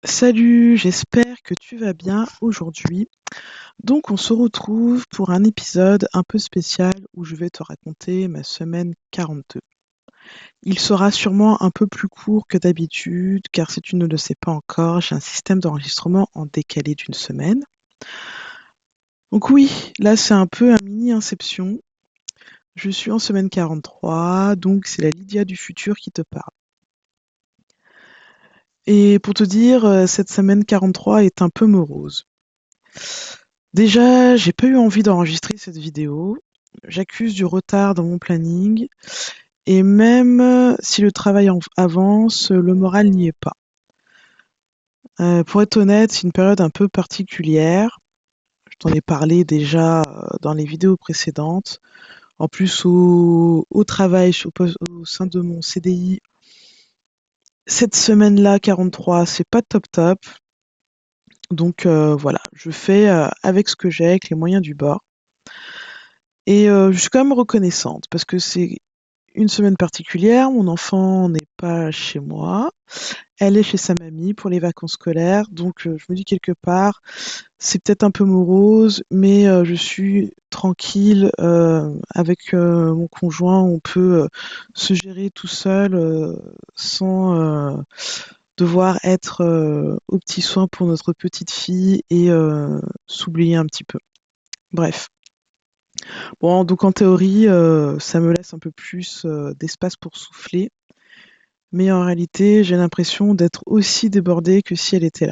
Salut, j'espère que tu vas bien aujourd'hui. Donc, on se retrouve pour un épisode un peu spécial où je vais te raconter ma semaine 42. Il sera sûrement un peu plus court que d'habitude, car si tu ne le sais pas encore, j'ai un système d'enregistrement en décalé d'une semaine. Donc oui, là c'est un peu un mini Inception. Je suis en semaine 43, donc c'est la Lydia du futur qui te parle. Et pour te dire, cette semaine 43 est un peu morose. Déjà, j'ai pas eu envie d'enregistrer cette vidéo. J'accuse du retard dans mon planning et même si le travail avance, le moral n'y est pas. Pour être honnête, c'est une période un peu particulière. Je t'en ai parlé déjà dans les vidéos précédentes. En plus, au travail, au sein de mon CDI, cette semaine-là, 43, c'est pas top top. Donc voilà, je fais avec ce que j'ai, avec les moyens du bord. Et je suis quand même reconnaissante parce que c'est une semaine particulière. Mon enfant n'est pas chez moi. Elle est chez sa mamie pour les vacances scolaires. Donc je me dis quelque part, c'est peut-être un peu morose, mais je suis tranquille avec mon conjoint. On peut se gérer tout seul sans devoir être aux petits soins pour notre petite fille et s'oublier un petit peu. Bref. Bon, donc en théorie, ça me laisse un peu plus d'espace pour souffler, mais en réalité, j'ai l'impression d'être aussi débordée que si elle était là.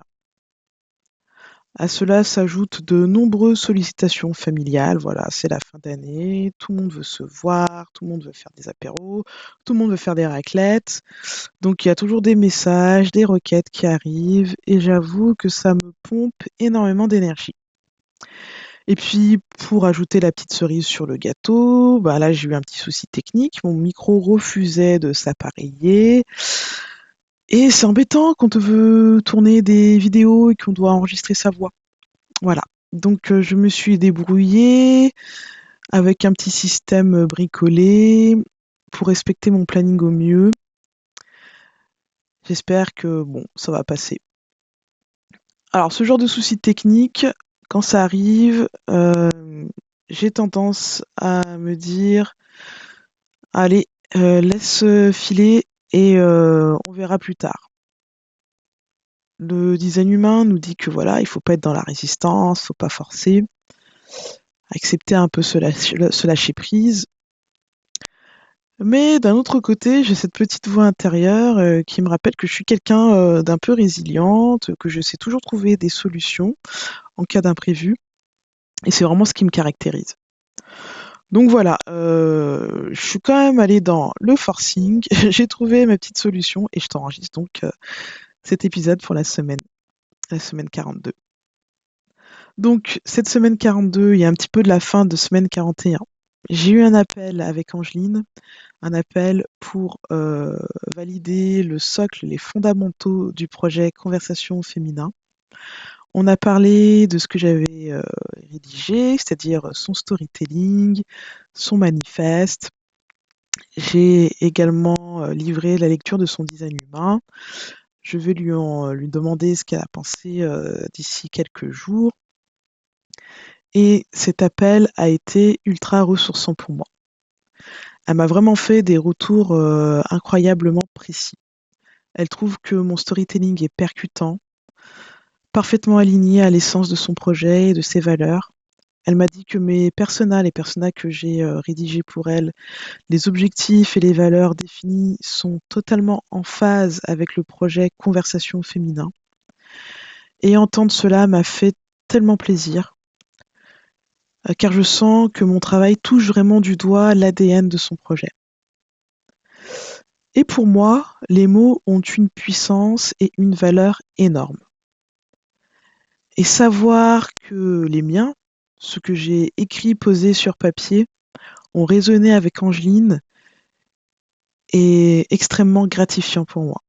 À cela s'ajoutent de nombreuses sollicitations familiales. Voilà, c'est la fin d'année, tout le monde veut se voir, tout le monde veut faire des apéros, tout le monde veut faire des raclettes. Donc il y a toujours des messages, des requêtes qui arrivent, et j'avoue que ça me pompe énormément d'énergie. Et puis, pour ajouter la petite cerise sur le gâteau, bah là, j'ai eu un petit souci technique. Mon micro refusait de s'appareiller. Et c'est embêtant quand on veut tourner des vidéos et qu'on doit enregistrer sa voix. Voilà. Donc, je me suis débrouillée avec un petit système bricolé pour respecter mon planning au mieux. J'espère que, bon, ça va passer. Alors, ce genre de souci technique, quand ça arrive, j'ai tendance à me dire allez, laisse filer et on verra plus tard. Le design humain nous dit que voilà, il faut pas être dans la résistance, faut pas forcer, accepter un peu se lâcher prise. Mais d'un autre côté, j'ai cette petite voix intérieure qui me rappelle que je suis quelqu'un d'un peu résiliente, que je sais toujours trouver des solutions en cas d'imprévu. Et c'est vraiment ce qui me caractérise. Donc voilà, je suis quand même allée dans le forcing, j'ai trouvé ma petite solution et je t'enregistre donc cet épisode pour la semaine 42. Donc cette semaine 42, il y a un petit peu de la fin de semaine 41. J'ai eu un appel avec Angeline, un appel pour valider le socle, les fondamentaux du projet Conversation féminin. On a parlé de ce que j'avais rédigé, c'est-à-dire son storytelling, son manifeste. J'ai également livré la lecture de son design humain. Je vais lui demander ce qu'elle a pensé d'ici quelques jours. Et cet appel a été ultra ressourçant pour moi. Elle m'a vraiment fait des retours incroyablement précis. Elle trouve que mon storytelling est percutant, parfaitement aligné à l'essence de son projet et de ses valeurs. Elle m'a dit que les personas que j'ai rédigés pour elle, les objectifs et les valeurs définis sont totalement en phase avec le projet Conversation féminin. Et entendre cela m'a fait tellement plaisir, car je sens que mon travail touche vraiment du doigt l'ADN de son projet. Et pour moi, les mots ont une puissance et une valeur énormes. Et savoir que les miens, ce que j'ai écrit, posé sur papier, ont résonné avec Angeline est extrêmement gratifiant pour moi.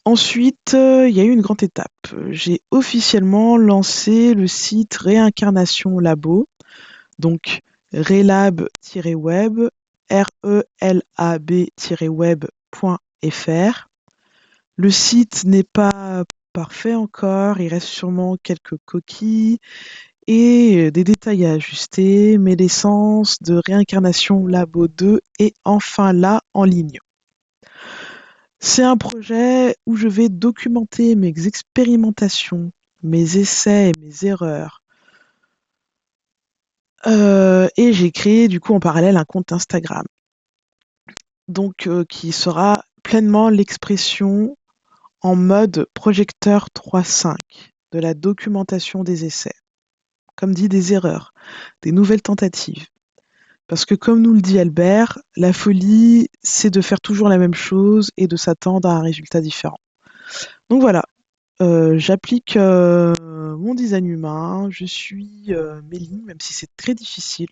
Ensuite, il y a eu une grande étape. J'ai officiellement lancé le site Réincarnation Labo, donc relab-web, relab-web.fr. Le site n'est pas parfait encore, il reste sûrement quelques coquilles et des détails à ajuster, mais l'essence de Réincarnation Labo 2 est enfin là en ligne. C'est un projet où je vais documenter mes expérimentations, mes essais et mes erreurs. Et j'ai créé du coup en parallèle un compte Instagram, donc qui sera pleinement l'expression en mode projecteur 3.5 de la documentation des essais, comme dit des erreurs, des nouvelles tentatives. Parce que comme nous le dit Albert, la folie, c'est de faire toujours la même chose et de s'attendre à un résultat différent. Donc voilà, j'applique mon design humain, je suis mes lignes, même si c'est très difficile.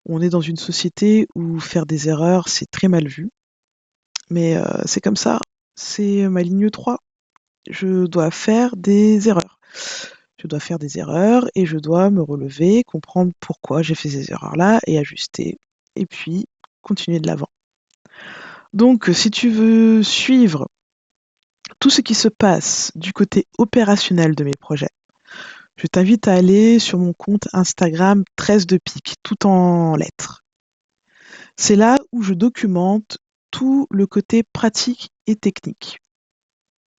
On est dans une société où faire des erreurs, c'est très mal vu. Mais c'est comme ça, c'est ma ligne 3. Je dois faire des erreurs. Je dois faire des erreurs et je dois me relever, comprendre pourquoi j'ai fait ces erreurs-là et ajuster. Et puis, continuer de l'avant. Donc, si tu veux suivre tout ce qui se passe du côté opérationnel de mes projets, je t'invite à aller sur mon compte Instagram 13 de pique, tout en lettres. C'est là où je documente tout le côté pratique et technique.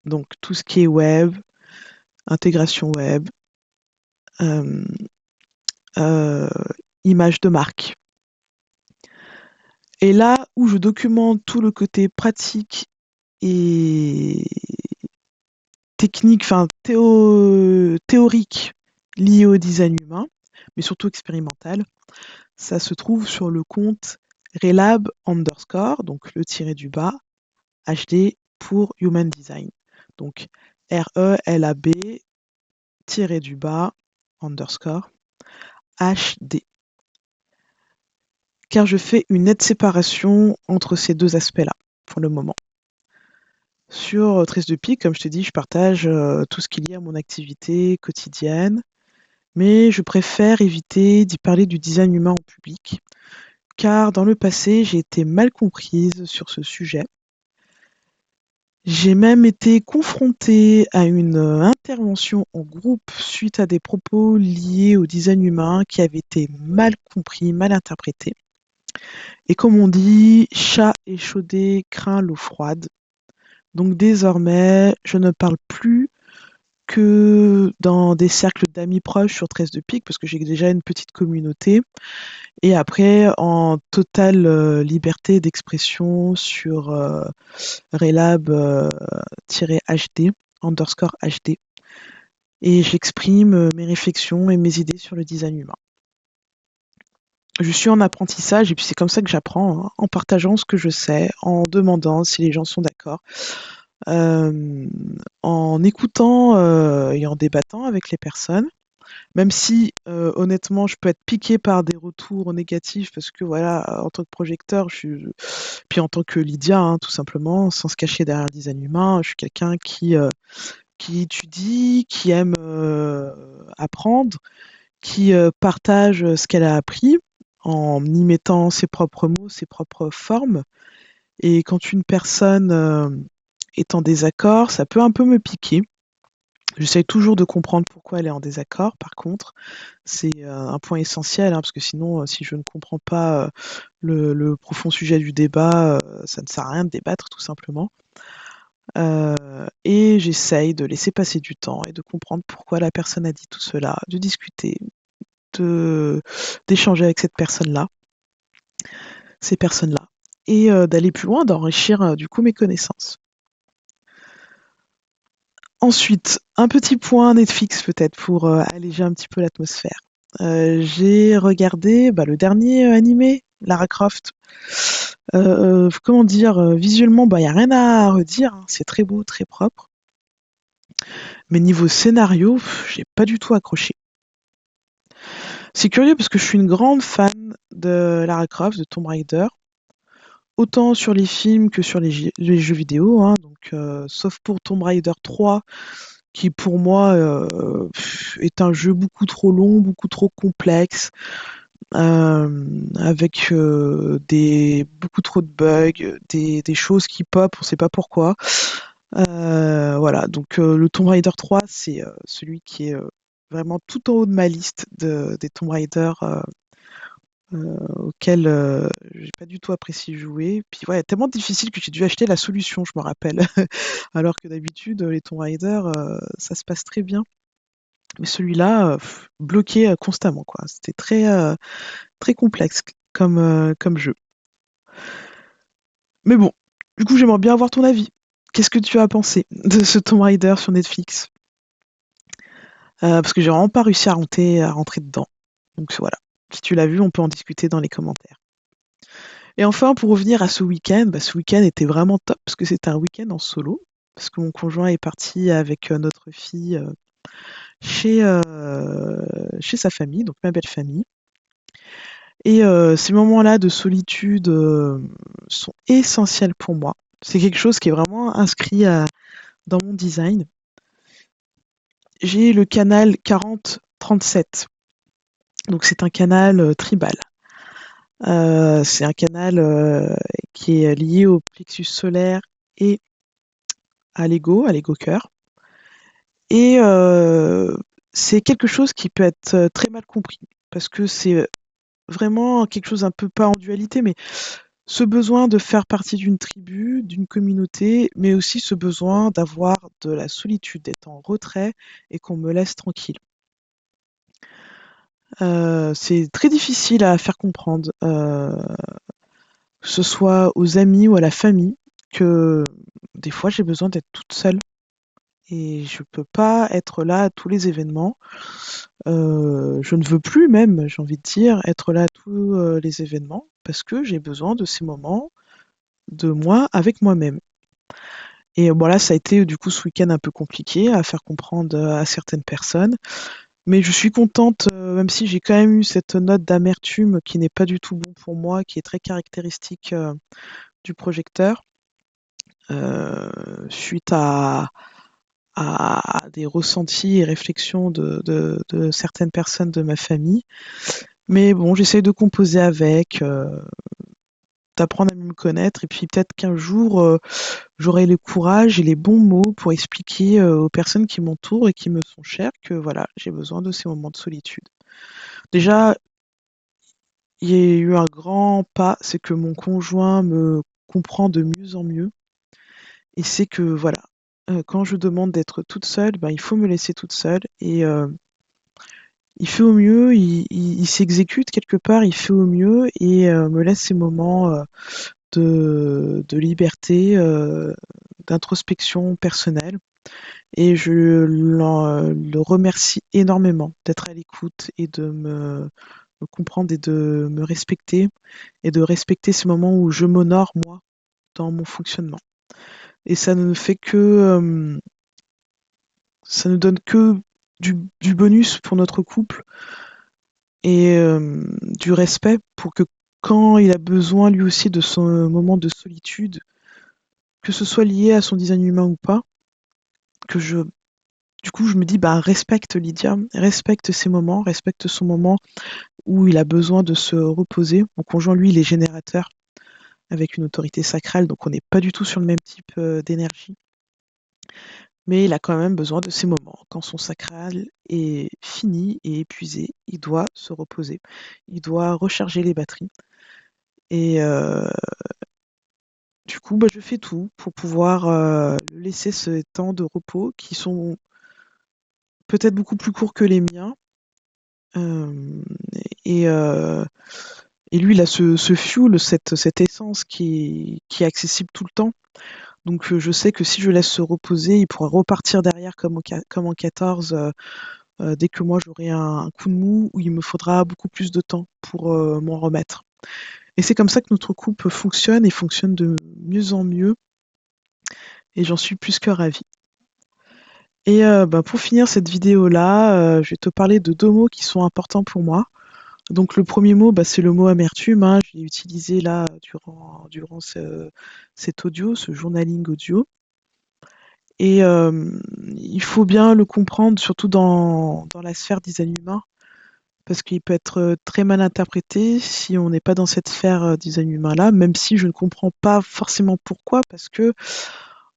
Donc, tout ce qui est web, intégration web, euh, euh, image de marque. Et là où je documente tout le côté pratique et technique, enfin théorique lié au design humain, mais surtout expérimental, ça se trouve sur le compte relab underscore, donc le tiré du bas, HD pour Human Design. Donc RELAB tiré du bas underscore HD. Car je fais une nette séparation entre ces deux aspects-là, pour le moment. Sur Tresse de Pique, comme je t'ai dit, je partage tout ce qui est lié à mon activité quotidienne, mais je préfère éviter d'y parler du design humain en public, car dans le passé, j'ai été mal comprise sur ce sujet. J'ai même été confrontée à une intervention en groupe suite à des propos liés au design humain qui avaient été mal compris, mal interprétés. Et comme on dit, chat échaudé craint l'eau froide. Donc désormais, je ne parle plus que dans des cercles d'amis proches sur Tresse de Pique, parce que j'ai déjà une petite communauté. Et après, en totale liberté d'expression sur relab-hd, underscore HD. Et j'exprime mes réflexions et mes idées sur le design humain. Je suis en apprentissage et puis c'est comme ça que j'apprends, hein, en partageant ce que je sais, en demandant si les gens sont d'accord, en écoutant et en débattant avec les personnes. Même si honnêtement, je peux être piquée par des retours négatifs parce que voilà, en tant que projecteur, puis en tant que Lydia, hein, tout simplement, sans se cacher derrière le design humain, je suis quelqu'un qui étudie, qui aime apprendre, qui partage ce qu'elle a appris en y mettant ses propres mots, ses propres formes. Et quand une personne est en désaccord, ça peut un peu me piquer. J'essaie toujours de comprendre pourquoi elle est en désaccord. Par contre, c'est un point essentiel, hein, parce que sinon, si je ne comprends pas le profond sujet du débat, ça ne sert à rien de débattre, tout simplement. Et j'essaye de laisser passer du temps et de comprendre pourquoi la personne a dit tout cela, de discuter, d'échanger avec cette personne-là, ces personnes-là, et d'aller plus loin, d'enrichir du coup mes connaissances. Ensuite, un petit point Netflix peut-être pour alléger un petit peu l'atmosphère. J'ai regardé le dernier animé, Lara Croft. Comment dire, visuellement, il n'y a rien à redire, hein, c'est très beau, très propre. Mais niveau scénario, j'ai pas du tout accroché. C'est curieux parce que je suis une grande fan de Lara Croft, de Tomb Raider, autant sur les films que sur les jeux vidéo, hein, donc sauf pour Tomb Raider 3, qui pour moi est un jeu beaucoup trop long, beaucoup trop complexe, avec beaucoup trop de bugs, des choses qui pop, on sait pas pourquoi. Voilà, donc le Tomb Raider 3, c'est celui qui est vraiment tout en haut de ma liste des Tomb Raider auxquels j'ai pas du tout apprécié jouer. Puis ouais, tellement difficile que j'ai dû acheter la solution, je me rappelle. Alors que d'habitude, les Tomb Raider, ça se passe très bien. Mais celui-là, bloqué constamment, quoi. C'était très complexe comme jeu. Mais bon, du coup, j'aimerais bien avoir ton avis. Qu'est-ce que tu as pensé de ce Tomb Raider sur Netflix? Parce que j'ai vraiment pas réussi à rentrer dedans. Donc voilà. Si tu l'as vu, on peut en discuter dans les commentaires. Et enfin, pour revenir à ce week-end, bah, ce week-end était vraiment top parce que c'était un week-end en solo. Parce que mon conjoint est parti avec notre fille chez, chez sa famille, donc ma belle famille. Et ces moments-là de solitude sont essentiels pour moi. C'est quelque chose qui est vraiment inscrit dans mon design. J'ai le canal 40-37. Donc c'est un canal tribal. C'est un canal qui est lié au plexus solaire et à l'ego cœur. Et c'est quelque chose qui peut être très mal compris parce que c'est vraiment quelque chose un peu pas en dualité, mais ce besoin de faire partie d'une tribu, d'une communauté, mais aussi ce besoin d'avoir de la solitude, d'être en retrait et qu'on me laisse tranquille. C'est très difficile à faire comprendre, que ce soit aux amis ou à la famille, que des fois j'ai besoin d'être toute seule et je peux pas être là à tous les événements. Je ne veux plus même, j'ai envie de dire, être là à tous les événements parce que j'ai besoin de ces moments de moi avec moi-même. Et bon là, ça a été du coup ce week-end un peu compliqué à faire comprendre à certaines personnes. Mais je suis contente, même si j'ai quand même eu cette note d'amertume qui n'est pas du tout bon pour moi, qui est très caractéristique du projecteur, suite à des ressentis et réflexions de certaines personnes de ma famille. Mais bon, j'essaie de composer avec, d'apprendre à mieux me connaître, et puis peut-être qu'un jour, j'aurai le courage et les bons mots pour expliquer aux personnes qui m'entourent et qui me sont chères que voilà, j'ai besoin de ces moments de solitude. Déjà, il y a eu un grand pas, c'est que mon conjoint me comprend de mieux en mieux et c'est que voilà, quand je demande d'être toute seule, ben, il faut me laisser toute seule et il fait au mieux, il s'exécute quelque part, il fait au mieux et me laisse ces moments de liberté, d'introspection personnelle. Et le remercie énormément d'être à l'écoute et de me comprendre et de me respecter et de respecter ces moments où je m'honore moi dans mon fonctionnement. Et ça ne fait que ça ne donne que du bonus pour notre couple et du respect pour que quand il a besoin lui aussi de son moment de solitude, que ce soit lié à son design humain ou pas, que du coup je me dis bah respecte Lydia, respecte ses moments, respecte son moment où il a besoin de se reposer. Mon conjoint, lui, il est générateur avec une autorité sacrale, donc on n'est pas du tout sur le même type d'énergie. Mais il a quand même besoin de ces moments. Quand son sacral est fini et épuisé, il doit se reposer. Il doit recharger les batteries. Et du coup, bah, je fais tout pour pouvoir lui laisser ce temps de repos qui sont peut-être beaucoup plus courts que les miens. Euh, et, euh, et lui, il a ce fuel, cette essence qui est accessible tout le temps. Donc je sais que si je laisse se reposer, il pourra repartir derrière comme en 14 dès que moi j'aurai un coup de mou où il me faudra beaucoup plus de temps pour m'en remettre. Et c'est comme ça que notre couple fonctionne et fonctionne de mieux en mieux et j'en suis plus que ravie. Et bah, pour finir cette vidéo-là, je vais te parler de 2 mots qui sont importants pour moi. Donc le premier mot, bah, c'est le mot amertume, hein. Je l'ai utilisé là durant cet audio, ce journaling audio. Et il faut bien le comprendre, surtout dans la sphère design humain, parce qu'il peut être très mal interprété si on n'est pas dans cette sphère design humain-là, même si je ne comprends pas forcément pourquoi, parce que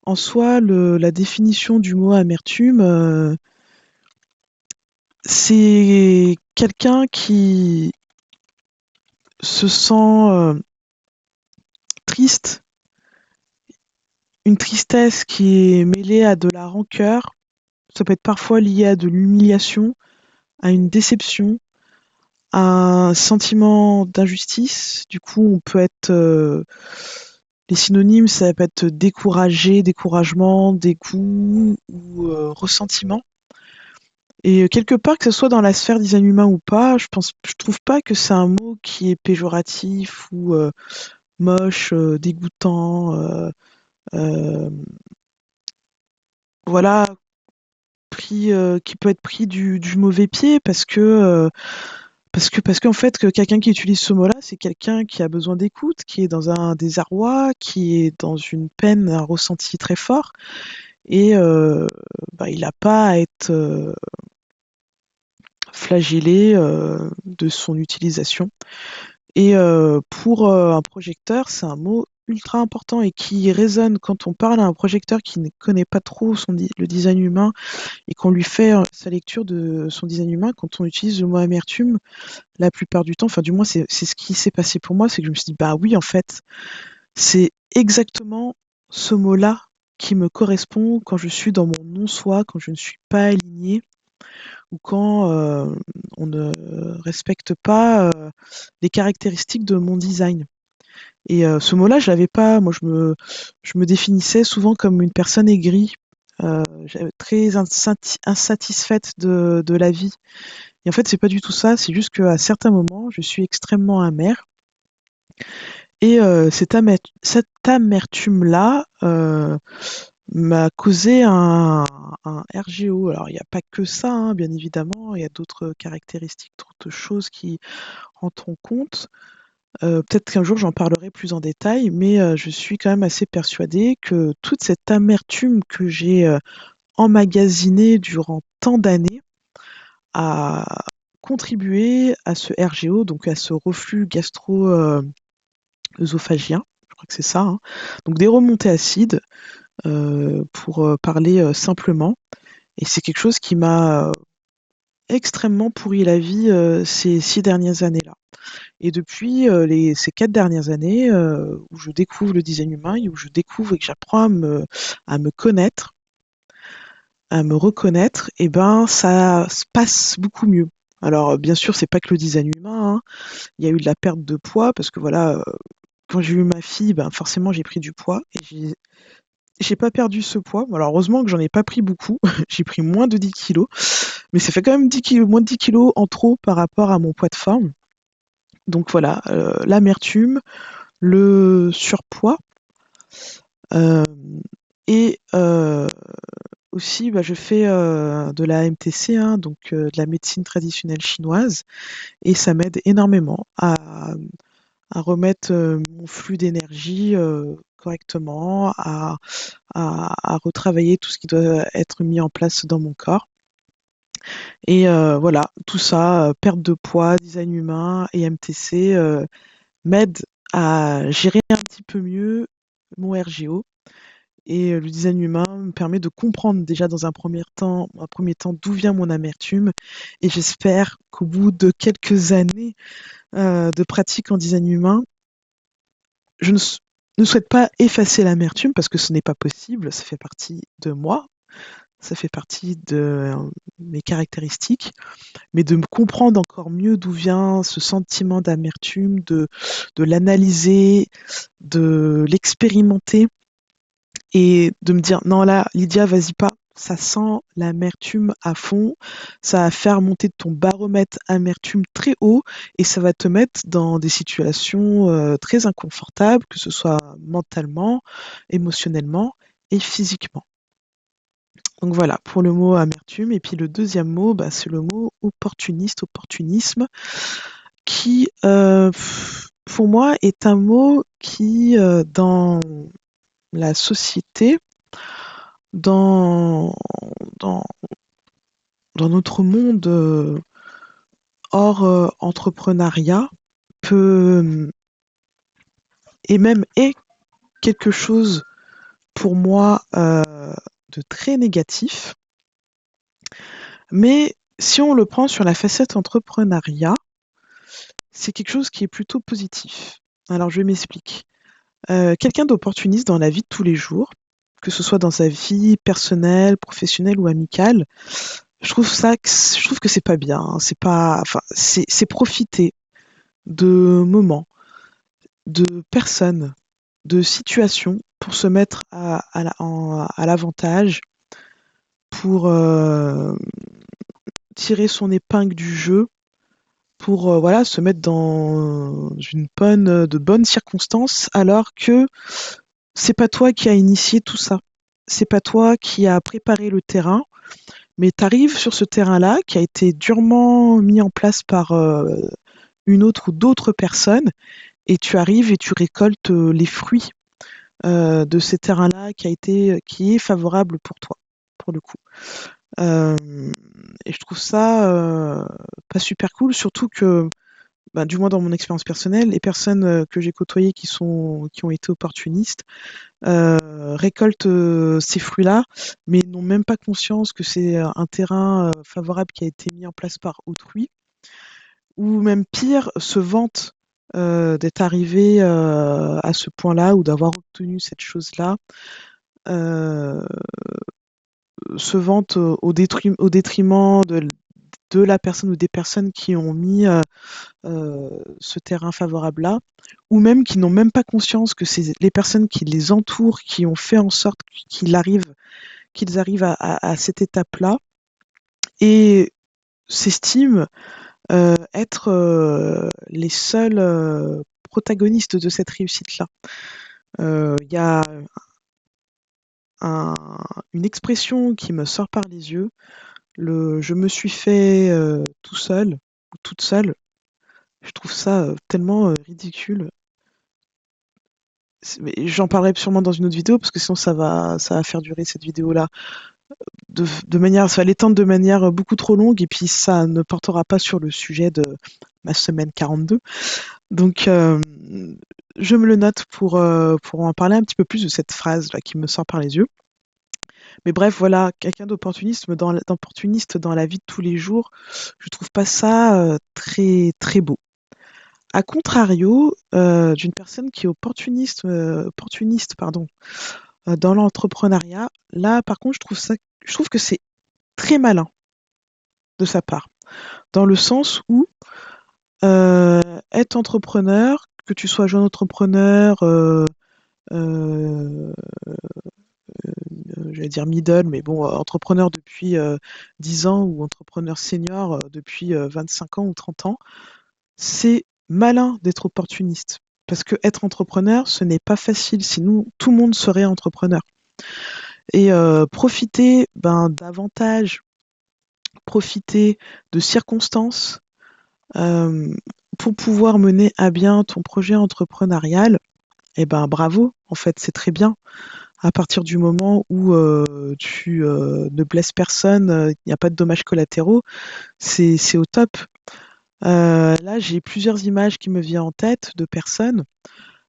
En soi, la définition du mot amertume, c'est quelqu'un qui se sent triste, une tristesse qui est mêlée à de la rancœur. Ça peut être parfois lié à de l'humiliation, à une déception, à un sentiment d'injustice. Du coup, on peut être les synonymes, ça peut être découragé, découragement, dégoût ou ressentiment. Et quelque part, que ce soit dans la sphère design humain ou pas, je trouve pas que c'est un mot qui est péjoratif ou moche, dégoûtant, euh, voilà, qui peut être pris du mauvais pied parce qu'en fait, que quelqu'un qui utilise ce mot-là, c'est quelqu'un qui a besoin d'écoute, qui est dans un désarroi, qui est dans une peine, un ressenti très fort, et il n'a pas à être flagellé de son utilisation. Et pour un projecteur, c'est un mot ultra important et qui résonne quand on parle à un projecteur qui ne connaît pas trop le design humain et qu'on lui fait sa lecture de son design humain, quand on utilise le mot amertume, la plupart du temps, enfin du moins c'est ce qui s'est passé pour moi, c'est que je me suis dit, bah oui, en fait, c'est exactement ce mot-là qui me correspond quand je suis dans mon non-soi, quand je ne suis pas alignée ou quand on ne respecte pas les caractéristiques de mon design. Et ce mot-là, je l'avais pas. Moi, je me définissais souvent comme une personne aigrie, très insatisfaite de la vie. Et en fait, c'est pas du tout ça. C'est juste qu'à certains moments, je suis extrêmement amère. Et cette amertume-là m'a causé un RGO. Alors, il n'y a pas que ça, hein, bien évidemment. Il y a d'autres caractéristiques, d'autres choses qui rentrent en compte. Peut-être qu'un jour j'en parlerai plus en détail, mais je suis quand même assez persuadée que toute cette amertume que j'ai emmagasinée durant tant d'années a contribué à ce RGO, donc à ce reflux gastro-œsophagien. Je crois que c'est ça, hein. Donc des remontées acides, pour parler simplement. Et c'est quelque chose qui m'a extrêmement pourri la vie ces 6 dernières années-là. Et depuis ces 4 dernières années où je découvre le design humain et où je découvre et que j'apprends à me connaître, à me reconnaître, et ben ça se passe beaucoup mieux. Alors bien sûr, c'est pas que le design humain, hein. Il y a eu de la perte de poids parce que voilà, quand j'ai eu ma fille, ben forcément j'ai pris du poids et j'ai pas perdu ce poids. Alors heureusement que j'en ai pas pris beaucoup, j'ai pris moins de 10 kilos, mais ça fait quand même 10 kilos, moins de 10 kilos en trop par rapport à mon poids de forme. Donc voilà, l'amertume, le surpoids, euh, et aussi je fais de la MTC, hein, donc de la médecine traditionnelle chinoise, et ça m'aide énormément à remettre mon flux d'énergie correctement, à retravailler tout ce qui doit être mis en place dans mon corps. Et voilà, tout ça, perte de poids, design humain et MTC m'aide à gérer un petit peu mieux mon RGO. Et le design humain me permet de comprendre déjà dans un premier temps d'où vient mon amertume. Et j'espère qu'au bout de quelques années de pratique en design humain, je ne souhaite pas effacer l'amertume parce que ce n'est pas possible, ça fait partie de moi, ça fait partie de mes caractéristiques, mais de me comprendre encore mieux d'où vient ce sentiment d'amertume, de l'analyser, de l'expérimenter et de me dire non là Lydia vas-y pas, ça sent l'amertume à fond, ça va faire monter ton baromètre amertume très haut et ça va te mettre dans des situations très inconfortables, que ce soit mentalement, émotionnellement et physiquement. Donc voilà pour le mot amertume. Et puis le deuxième mot, c'est le mot opportuniste, opportunisme, qui pour moi est un mot qui dans la société, dans, dans, dans notre monde hors entrepreneuriat, peut et même est quelque chose pour moi de très négatif. Mais si on le prend sur la facette entrepreneuriat, c'est quelque chose qui est plutôt positif. Alors je m'explique. Quelqu'un d'opportuniste dans la vie de tous les jours, que ce soit dans sa vie personnelle, professionnelle ou amicale, je trouve que c'est pas bien, hein. C'est pas, enfin, c'est profiter de moments, de personnes, de situations pour se mettre à l'avantage, pour tirer son épingle du jeu, pour voilà, se mettre dans de bonnes circonstances, alors que c'est pas toi qui as initié tout ça. C'est pas toi qui a préparé le terrain, mais tu arrives sur ce terrain-là qui a été durement mis en place par une autre ou d'autres personnes, et tu arrives et tu récoltes les fruits de ces terrains-là qui est favorable pour toi, pour le coup. Euh, et je trouve ça pas super cool, surtout que, bah, du moins dans mon expérience personnelle, les personnes que j'ai côtoyées qui ont été opportunistes récoltent ces fruits-là, mais n'ont même pas conscience que c'est un terrain favorable qui a été mis en place par autrui, ou même pire, se vantent d'être arrivé à ce point-là ou d'avoir obtenu cette chose-là, euh, se vantent au détriment de la personne ou des personnes qui ont mis ce terrain favorable-là, ou même qui n'ont même pas conscience que c'est les personnes qui les entourent, qui ont fait en sorte qu'ils arrivent à cette étape-là, et s'estiment être les seuls protagonistes de cette réussite-là. Il y a une expression qui me sort par les yeux, je me suis fait tout seul ou toute seule. Je trouve ça tellement ridicule. Mais j'en parlerai sûrement dans une autre vidéo parce que sinon ça va faire durer cette vidéo-là ça va l'étendre de manière beaucoup trop longue et puis ça ne portera pas sur le sujet de ma semaine 42. Donc je me le note pour en parler un petit peu plus de cette phrase là qui me sort par les yeux. Mais bref, voilà, quelqu'un d'opportuniste dans la vie de tous les jours, je trouve pas ça très très beau. A contrario, d'une personne qui est opportuniste pardon, dans l'entrepreneuriat, là par contre je trouve que c'est très malin de sa part. Dans le sens où être entrepreneur, que tu sois jeune entrepreneur, euh, j'allais dire middle, mais bon, entrepreneur depuis 10 ans ou entrepreneur senior depuis 25 ans ou 30 ans, c'est malin d'être opportuniste. Parce que être entrepreneur, ce n'est pas facile, sinon tout le monde serait entrepreneur. Et profiter d'avantages, profiter de circonstances pour pouvoir mener à bien ton projet entrepreneurial, eh ben bravo, en fait, c'est très bien. À partir du moment où tu ne blesses personne, il n'y a pas de dommages collatéraux, c'est au top. Là, j'ai plusieurs images qui me viennent en tête de personnes,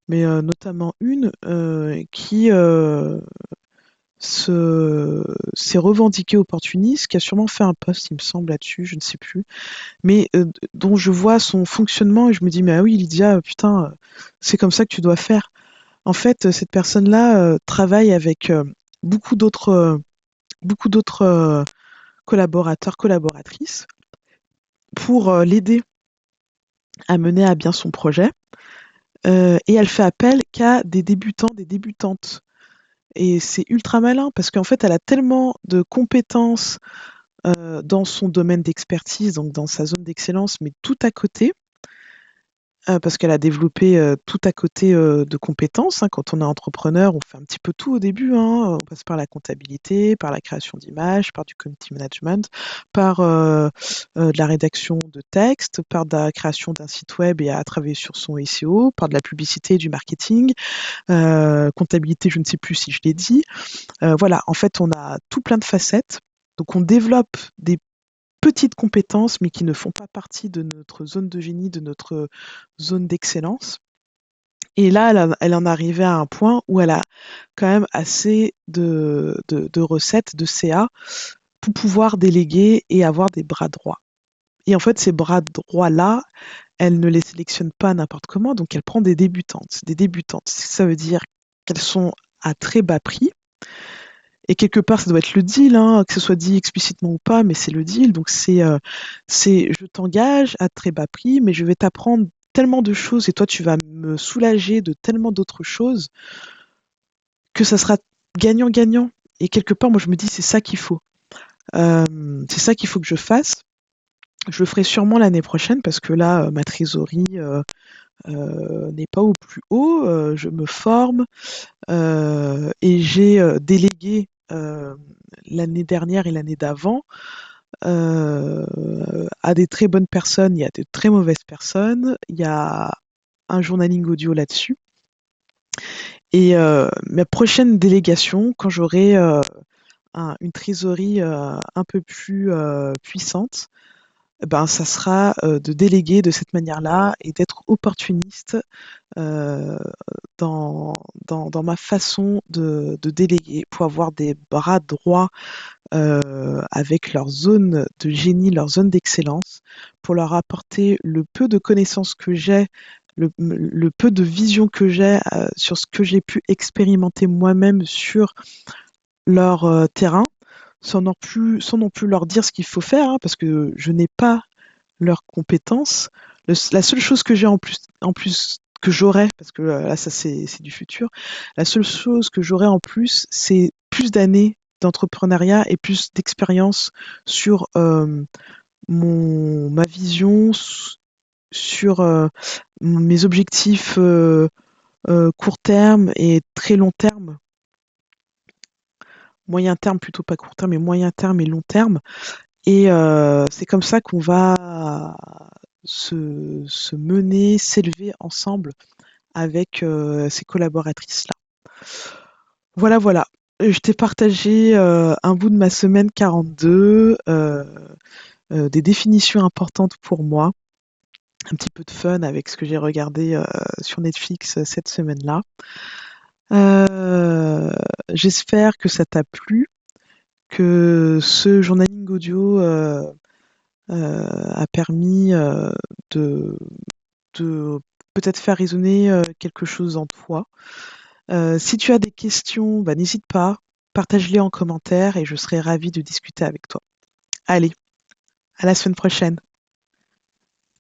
mais notamment une qui s'est revendiquée opportuniste, qui a sûrement fait un post, il me semble, là-dessus, je ne sais plus, mais dont je vois son fonctionnement et je me dis, mais ah oui, Lydia, putain, c'est comme ça que tu dois faire. En fait, cette personne-là travaille avec beaucoup d'autres collaborateurs, collaboratrices pour l'aider à mener à bien son projet. Et elle fait appel qu'à des débutants, des débutantes. Et c'est ultra malin parce qu'en fait, elle a tellement de compétences dans son domaine d'expertise, donc dans sa zone d'excellence, mais tout à côté, parce qu'elle a développé tout à côté de compétences, hein. Quand on est entrepreneur, on fait un petit peu tout au début, hein. On passe par la comptabilité, par la création d'images, par du community management, par de la rédaction de textes, par de la création d'un site web et à travailler sur son SEO, par de la publicité et du marketing, comptabilité, je ne sais plus si je l'ai dit. Voilà, en fait, on a tout plein de facettes. Donc on développe des petites compétences, mais qui ne font pas partie de notre zone de génie, de notre zone d'excellence. Et là, elle en arrivait à un point où elle a quand même assez de recettes, de CA, pour pouvoir déléguer et avoir des bras droits. Et en fait, ces bras droits-là, elle ne les sélectionne pas n'importe comment, donc elle prend des débutantes. Des débutantes, ça veut dire qu'elles sont à très bas prix. Et quelque part, ça doit être le deal, hein, que ce soit dit explicitement ou pas, mais c'est le deal. Donc c'est je t'engage à très bas prix, mais je vais t'apprendre tellement de choses et toi tu vas me soulager de tellement d'autres choses que ça sera gagnant-gagnant. Et quelque part, moi je me dis c'est ça qu'il faut. C'est ça qu'il faut que je fasse. Je le ferai sûrement l'année prochaine parce que là, ma trésorerie n'est pas au plus haut. Je me forme et j'ai délégué l'année dernière et l'année d'avant à des très bonnes personnes. Il y a de très mauvaises personnes. Il y a un journaling audio là-dessus. Et ma prochaine délégation, quand j'aurai une trésorerie un peu plus puissante, ben, ça sera de déléguer de cette manière-là et d'être opportuniste euh, dans, dans ma façon de déléguer pour avoir des bras droits avec leur zone de génie, leur zone d'excellence, pour leur apporter le peu de connaissances que j'ai, le peu de vision que j'ai sur ce que j'ai pu expérimenter moi-même sur leur terrain, sans non plus leur dire ce qu'il faut faire, hein, parce que je n'ai pas leurs compétences. La seule chose que j'ai en plus que j'aurais, parce que là ça c'est du futur, la seule chose que j'aurais en plus, c'est plus d'années d'entrepreneuriat et plus d'expérience sur ma vision, sur mes objectifs court terme et très long terme, moyen terme plutôt pas court terme, mais moyen terme et long terme. Et c'est comme ça qu'on va se mener, s'élever ensemble avec ces collaboratrices-là. Voilà, voilà. Je t'ai partagé un bout de ma semaine 42, des définitions importantes pour moi, un petit peu de fun avec ce que j'ai regardé sur Netflix cette semaine-là. Euh, J'espère que ça t'a plu, que ce journaling audio a permis de, de peut-être faire résonner quelque chose en toi. Si tu as des questions, bah, n'hésite pas, partage-les en commentaire et je serai ravie de discuter avec toi. Allez, à la semaine prochaine.